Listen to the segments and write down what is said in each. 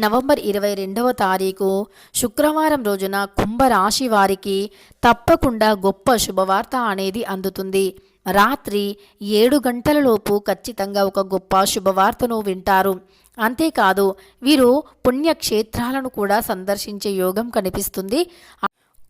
November 22వ తారీఖు శుక్రవారం రోజున కుంభరాశి వారికి తప్పకుండా గొప్ప శుభవార్త అనేది అందుతుంది. రాత్రి 7 గంటలలోపు ఖచ్చితంగా ఒక గొప్ప శుభవార్తను వింటారు. అంతేకాదు వీరు పుణ్యక్షేత్రాలను కూడా సందర్శించే యోగం కనిపిస్తుంది.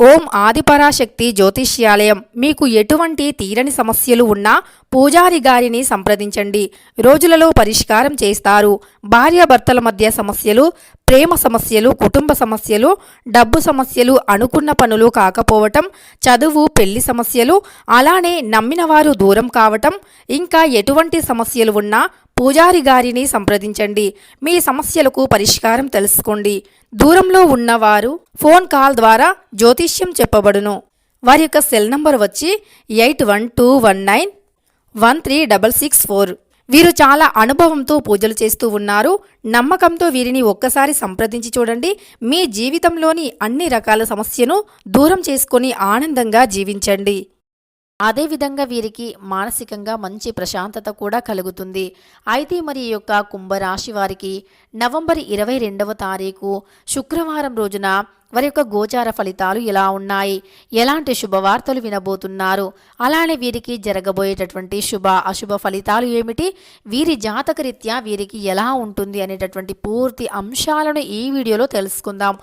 ఓం ఆదిపరాశక్తి జ్యోతిష్యాలయం. మీకు ఎటువంటి తీరని సమస్యలు ఉన్నా పూజారి గారిని సంప్రదించండి, రోజులలో పరిష్కారం చేస్తారు. భార్యాభర్తల మధ్య సమస్యలు, ప్రేమ సమస్యలు, కుటుంబ సమస్యలు, డబ్బు సమస్యలు, అనుకున్న పనులు కాకపోవటం, చదువు, పెళ్లి సమస్యలు, అలానే నమ్మిన వారు దూరం కావటం, ఇంకా ఎటువంటి సమస్యలు ఉన్నా పూజారి గారిని సంప్రదించండి. మీ సమస్యలకు పరిష్కారం తెలుసుకోండి. దూరంలో ఉన్నవారు ఫోన్ కాల్ ద్వారా జ్యోతిష్యం చెప్పబడును. వారి యొక్క సెల్ నంబర్ వచ్చి 8121913664. వీరు చాలా అనుభవంతో పూజలు చేస్తూ ఉన్నారు. నమ్మకంతో వీరిని ఒక్కసారి సంప్రదించి చూడండి. మీ జీవితంలోని అన్ని రకాల సమస్యను దూరం చేసుకొని ఆనందంగా జీవించండి. అదేవిధంగా వీరికి మానసికంగా మంచి ప్రశాంతత కూడా కలుగుతుంది. అయితే మరి ఈ యొక్క కుంభరాశి వారికి నవంబర్ 22వ తారీఖు శుక్రవారం రోజున వారి యొక్క గోచార ఫలితాలు ఎలా ఉన్నాయి, ఎలాంటి శుభవార్తలు వినబోతున్నారు, అలానే వీరికి జరగబోయేటటువంటి శుభ అశుభ ఫలితాలు ఏమిటి, వీరి జాతకరీత్యా వీరికి ఎలా ఉంటుంది అనేటటువంటి పూర్తి అంశాలను ఈ వీడియోలో తెలుసుకుందాం.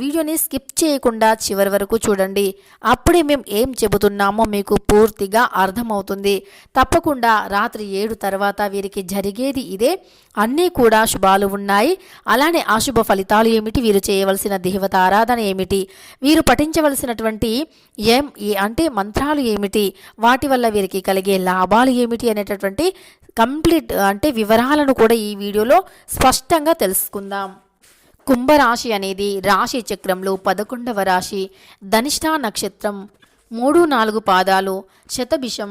వీడియోని స్కిప్ చేయకుండా చివరి వరకు చూడండి. అప్పుడే మేము ఏం చెబుతున్నామో మీకు పూర్తిగా అర్థమవుతుంది. తప్పకుండా రాత్రి 7 తర్వాత వీరికి జరిగేది ఇదే. అన్నీ కూడా శుభాలు ఉన్నాయి. అలానే అశుభ ఫలితాలు ఏమిటి, వీరు చేయవలసిన దేవత ఆరాధన ఏమిటి, వీరు పఠించవలసినటువంటి అంటే మంత్రాలు ఏమిటి, వాటి వల్ల వీరికి కలిగే లాభాలు ఏమిటి అనేటటువంటి కంప్లీట్ వివరాలను కూడా ఈ వీడియోలో స్పష్టంగా తెలుసుకుందాం. కుంభరాశి అనేది రాశి చక్రంలో 11వ రాశి. ధనిష్ఠా నక్షత్రం 3-4 పాదాలు, శతభిషం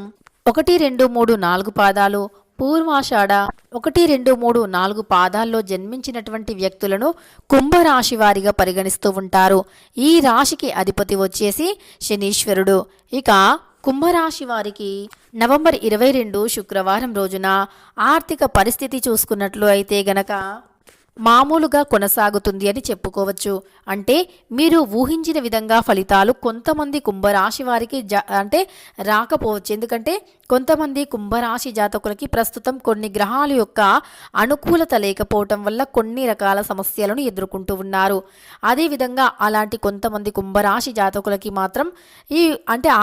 1-2-3-4 పాదాలు, పూర్వాషాఢ 1-2-3-4 పాదాల్లో జన్మించినటువంటి వ్యక్తులను కుంభరాశి వారిగా పరిగణిస్తూ ఉంటారు. ఈ రాశికి అధిపతి వచ్చేసి శనీశ్వరుడు. ఇక కుంభరాశి వారికి నవంబర్ 22 శుక్రవారం రోజున ఆర్థిక పరిస్థితి చూసుకున్నట్లు అయితే గనక మామూలుగా కొనసాగుతుంది అని చెప్పుకోవచ్చు. అంటే మీరు ఊహించిన విధంగా ఫలితాలు కొంతమంది కుంభరాశి వారికి రాకపోవచ్చు. ఎందుకంటే కొంతమంది కుంభరాశి జాతకులకి ప్రస్తుతం కొన్ని గ్రహాల యొక్క అనుకూలత లేకపోవటం వల్ల కొన్ని రకాల సమస్యలను ఎదుర్కొంటూ ఉన్నారు. అదేవిధంగా అలాంటి కొంతమంది కుంభరాశి జాతకులకి మాత్రం ఈ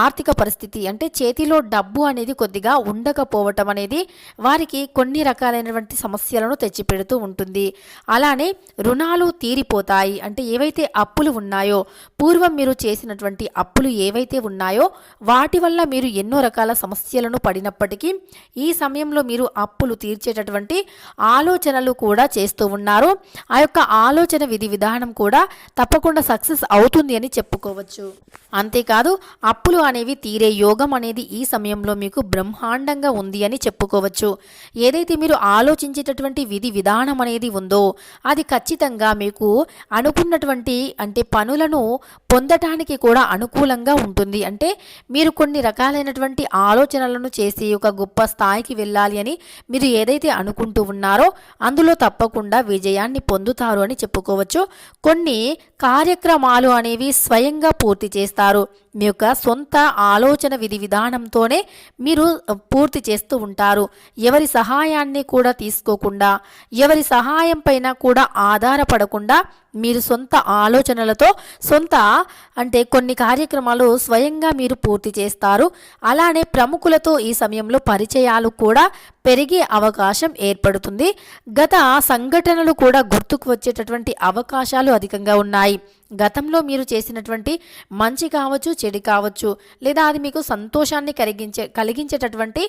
ఆర్థిక పరిస్థితి చేతిలో డబ్బు అనేది కొద్దిగా ఉండకపోవటం అనేది వారికి కొన్ని రకాలైనటువంటి సమస్యలను తెచ్చిపెడుతూ ఉంటుంది. అలానే రుణాలు తీరిపోతాయి. ఏవైతే అప్పులు ఉన్నాయో, పూర్వం మీరు చేసినటువంటి అప్పులు ఏవైతే ఉన్నాయో వాటి వల్ల మీరు ఎన్నో రకాల సమస్యలను పడినప్పటికీ ఈ సమయంలో మీరు అప్పులు తీర్చేటటువంటి ఆలోచనలు కూడా చేస్తూ ఉన్నారు. ఆ యొక్క ఆలోచన విధి విధానం కూడా తప్పకుండా సక్సెస్ అవుతుంది అని చెప్పుకోవచ్చు. అంతేకాదు అప్పులు అనేవి తీరే యోగం అనేది ఈ సమయంలో మీకు బ్రహ్మాండంగా ఉంది అని చెప్పుకోవచ్చు. ఏదైతే మీరు ఆలోచించేటటువంటి విధి విధానం అనేది ఉందో అది ఖచ్చితంగా మీకు అనుకున్నటువంటి పనులను పొందటానికి కూడా అనుకూలంగా ఉంటుంది. మీరు కొన్ని రకాలైనటువంటి ఆలోచనలను చేసి ఒక గొప్ప స్థాయికి వెళ్ళాలి అని మీరు ఏదైతే అనుకుంటూ ఉన్నారో అందులో తప్పకుండా విజయాన్ని పొందుతారు అని చెప్పుకోవచ్చు. కొన్ని కార్యక్రమాలు అనేవి స్వయంగా పూర్తి చేస్తారు. మీ యొక్క సొంత ఆలోచన విధి విధానంతోనే మీరు పూర్తి చేస్తూ ఉంటారు. ఎవరి సహాయాన్ని కూడా తీసుకోకుండా, ఎవరి సహాయం పైన కూడా ఆధారపడకుండా మీరు సొంత ఆలోచనలతో కొన్ని కార్యక్రమాలు స్వయంగా మీరు పూర్తి చేస్తారు. అలానే ప్రముఖులతో ఈ సమయంలో పరిచయాలు కూడా పెరిగే అవకాశం ఏర్పడుతుంది. గత సంఘటనలు కూడా గుర్తుకు వచ్చేటటువంటి అవకాశాలు అధికంగా ఉన్నాయి. గతంలో మీరు చేసినటువంటి మంచి కావచ్చు, చెడు కావచ్చు, లేదా అది మీకు సంతోషాన్ని కలిగించేటటువంటి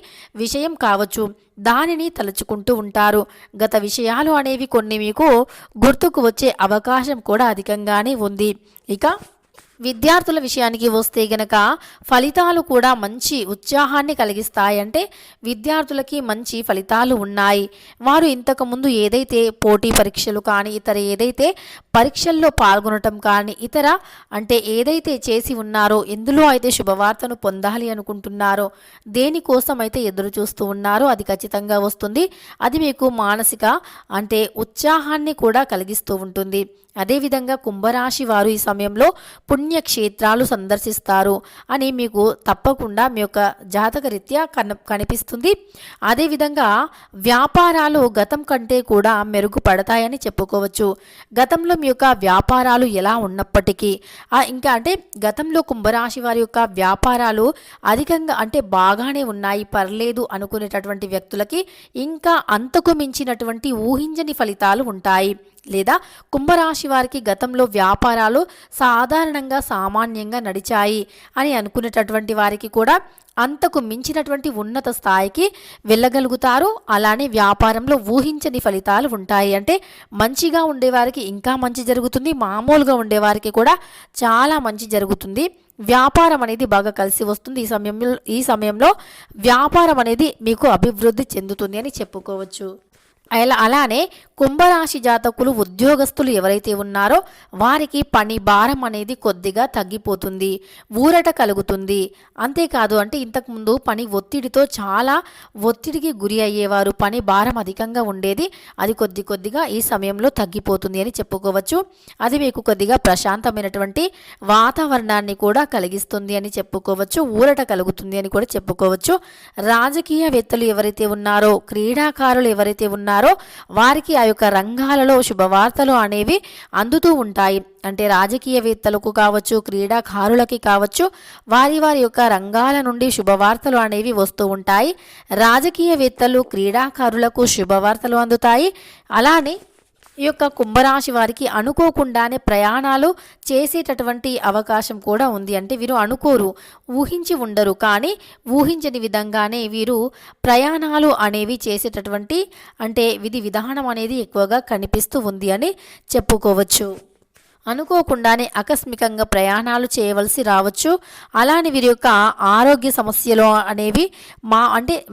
విషయం కావచ్చు, దానిని తలుచుకుంటూ ఉంటారు. గత విషయాలు అనేవి కొన్ని మీకు గుర్తుకు వచ్చే అవకాశం కూడా అధికంగానే ఉంది. ఇక విద్యార్థుల విషయానికి వస్తే గనక ఫలితాలు కూడా మంచి ఉత్సాహాన్ని కలిగిస్తాయి. విద్యార్థులకి మంచి ఫలితాలు ఉన్నాయి. వారు ఇంతకుముందు ఏదైతే పోటీ పరీక్షలు కానీ ఇతర ఏదైతే పరీక్షల్లో పాల్గొనటం కానీ ఇతర అంటే ఏదైతే చేసి ఉన్నారో ఎందులో అయితే శుభవార్తను పొందాలి అనుకుంటున్నారో దేనికోసం అయితే ఎదురు చూస్తూ ఉన్నారో అది ఖచ్చితంగా వస్తుంది. అది మీకు మానసిక అంటే ఉత్సాహాన్ని కూడా కలిగిస్తూ ఉంటుంది. అదేవిధంగా కుంభరాశి వారు ఈ సమయంలో పుణ్యక్షేత్రాలు సందర్శిస్తారు అని మీకు తప్పకుండా మీ యొక్క జాతక రీత్యా కనిపిస్తుంది. అదేవిధంగా వ్యాపారాలు గతం కంటే కూడా మెరుగుపడతాయని చెప్పుకోవచ్చు. గతంలో మీ యొక్క వ్యాపారాలు ఎలా ఉన్నప్పటికీ ఇంకా అంటే గతంలో కుంభరాశి వారి యొక్క వ్యాపారాలు అధికంగా అంటే బాగానే ఉన్నాయి పర్లేదు అనుకునేటటువంటి వ్యక్తులకి ఇంకా అంతకు మించినటువంటి ఊహించని ఫలితాలు ఉంటాయి. లేదా కుంభరాశి వారికి గతంలో వ్యాపారాలు సాధారణంగా సామాన్యంగా నడిచాయి అని అనుకునేటటువంటి వారికి కూడా అంతకు మించినటువంటి ఉన్నత స్థాయికి వెళ్ళగలుగుతారు. అలానే వ్యాపారంలో ఊహించని ఫలితాలు ఉంటాయి. అంటే మంచిగా ఉండేవారికి ఇంకా మంచి జరుగుతుంది, మామూలుగా ఉండేవారికి కూడా చాలా మంచి జరుగుతుంది. వ్యాపారం అనేది బాగా కలిసి వస్తుంది. ఈ సమయంలో వ్యాపారం అనేది మీకు అభివృద్ధి చెందుతుంది అని చెప్పుకోవచ్చు. అలానే కుంభరాశి జాతకులు ఉద్యోగస్తులు ఎవరైతే ఉన్నారో వారికి పని భారం అనేది కొద్దిగా తగ్గిపోతుంది, ఊరట కలుగుతుంది. అంతేకాదు అంటే ఇంతకుముందు పని ఒత్తిడితో చాలా ఒత్తిడికి గురి అయ్యేవారు, పని భారం అధికంగా ఉండేది, అది కొద్దిగా ఈ సమయంలో తగ్గిపోతుంది అని చెప్పుకోవచ్చు. అది మీకు కొద్దిగా ప్రశాంతమైనటువంటి వాతావరణాన్ని కూడా కలిగిస్తుంది అని చెప్పుకోవచ్చు, ఊరట కలుగుతుంది అని కూడా చెప్పుకోవచ్చు. రాజకీయవేత్తలు ఎవరైతే ఉన్నారో క్రీడాకారులు ఎవరైతే ఉన్నారో వారికి ఆ యొక్క రంగాలలో శుభవార్తలు అనేవి అందుతూ ఉంటాయి. అంటే రాజకీయవేత్తలకు కావచ్చు, క్రీడాకారులకి కావచ్చు, వారి యొక్క రంగాల నుండి శుభవార్తలు అనేవి వస్తూ ఉంటాయి. రాజకీయవేత్తలు క్రీడాకారులకు శుభవార్తలు అందుతాయి. అలానే ఈ యొక్క కుంభరాశి వారికి అనుకోకుండానే ప్రయాణాలు చేసేటటువంటి అవకాశం కూడా ఉంది. అంటే వీరు అనుకోరు, ఊహించి ఉండరు, కానీ ఊహించని విధంగానే వీరు ప్రయాణాలు అనేవి చేసేటటువంటి అంటే విధి విధానం అనేది ఎక్కువగా కనిపిస్తూ ఉంది అని చెప్పుకోవచ్చు. అనుకోకుండానే ఆకస్మికంగా ప్రయాణాలు చేయవలసి రావచ్చు. అలానే వీరి యొక్క ఆరోగ్య సమస్యలు అనేవి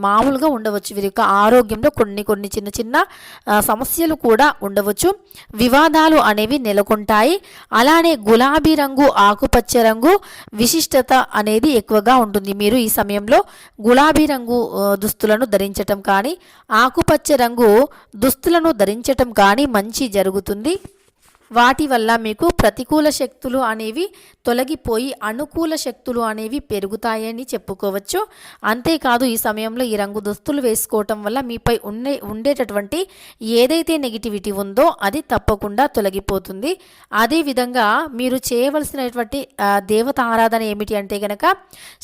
మామూలుగా ఉండవచ్చు. వీరి యొక్క ఆరోగ్యంలో కొన్ని చిన్న సమస్యలు కూడా ఉండవచ్చు. వివాదాలు అనేవి నెలకొంటాయి. అలానే గులాబీ రంగు, ఆకుపచ్చ రంగు విశిష్టత అనేది ఎక్కువగా ఉంటుంది. మీరు ఈ సమయంలో గులాబీ రంగు దుస్తులను ధరించటం కానీ, ఆకుపచ్చ రంగు దుస్తులను ధరించటం కానీ మంచి జరుగుతుంది. వాటి వల్ల మీకు ప్రతికూల శక్తులు అనేవి తొలగిపోయి అనుకూల శక్తులు అనేవి పెరుగుతాయని చెప్పుకోవచ్చు. అంతేకాదు ఈ సమయంలో ఈ రంగు దుస్తులు వేసుకోవటం వల్ల మీపై ఉండేటటువంటి ఏదైతే నెగిటివిటీ ఉందో అది తప్పకుండా తొలగిపోతుంది. అదేవిధంగా మీరు చేయవలసినటువంటి దేవత ఆరాధన ఏమిటి అంటే గనక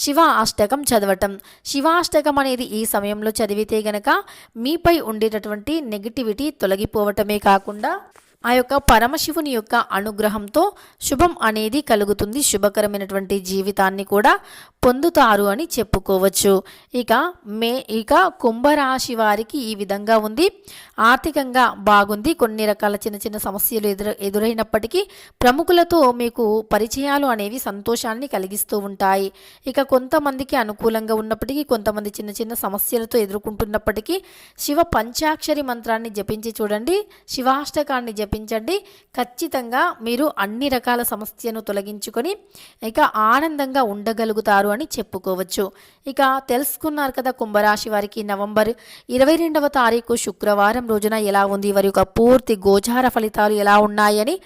శివ అష్టకం చదవటం. శివాష్టకం అనేది ఈ సమయంలో చదివితే గనక మీపై ఉండేటటువంటి నెగిటివిటీ తొలగిపోవటమే కాకుండా ఆ యొక్క పరమశివుని యొక్క అనుగ్రహంతో శుభం అనేది కలుగుతుంది. శుభకరమైనటువంటి జీవితాన్ని కూడా పొందుతారు అని చెప్పుకోవచ్చు. ఇక కుంభరాశి వారికి ఈ విధంగా ఉంది. ఆర్థికంగా బాగుంది. కొన్ని రకాల చిన్న సమస్యలు ఎదురైనప్పటికీ ప్రముఖులతో మీకు పరిచయాలు అనేవి సంతోషాన్ని కలిగిస్తూ ఉంటాయి. ఇక కొంతమందికి అనుకూలంగా ఉన్నప్పటికీ కొంతమంది చిన్న సమస్యలతో ఎదుర్కొంటున్నప్పటికీ శివ పంచాక్షరి మంత్రాన్ని జపించి చూడండి, శివాష్టకాన్ని జపించండి. ఖచ్చితంగా మీరు అన్ని రకాల సమస్యను తొలగించుకొని ఇక ఆనందంగా ఉండగలుగుతారు అని చెప్పుకోవచ్చు. ఇక తెలుసుకున్నారు కదా కుంభరాశి వారికి నవంబర్ 22వ తారీఖు శుక్రవారం రోజున ఎలా ఉంది, వారి యొక్క పూర్తి గోచార ఫలితాలు ఎలా ఉన్నాయని.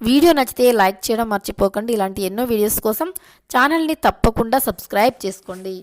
వీడియో నచ్చితే లైక్ చేయడం మర్చిపోకండి. ఇలాంటి ఎన్నో వీడియోస్ కోసం ఛానల్ని తప్పకుండా సబ్స్క్రైబ్ చేసుకోండి.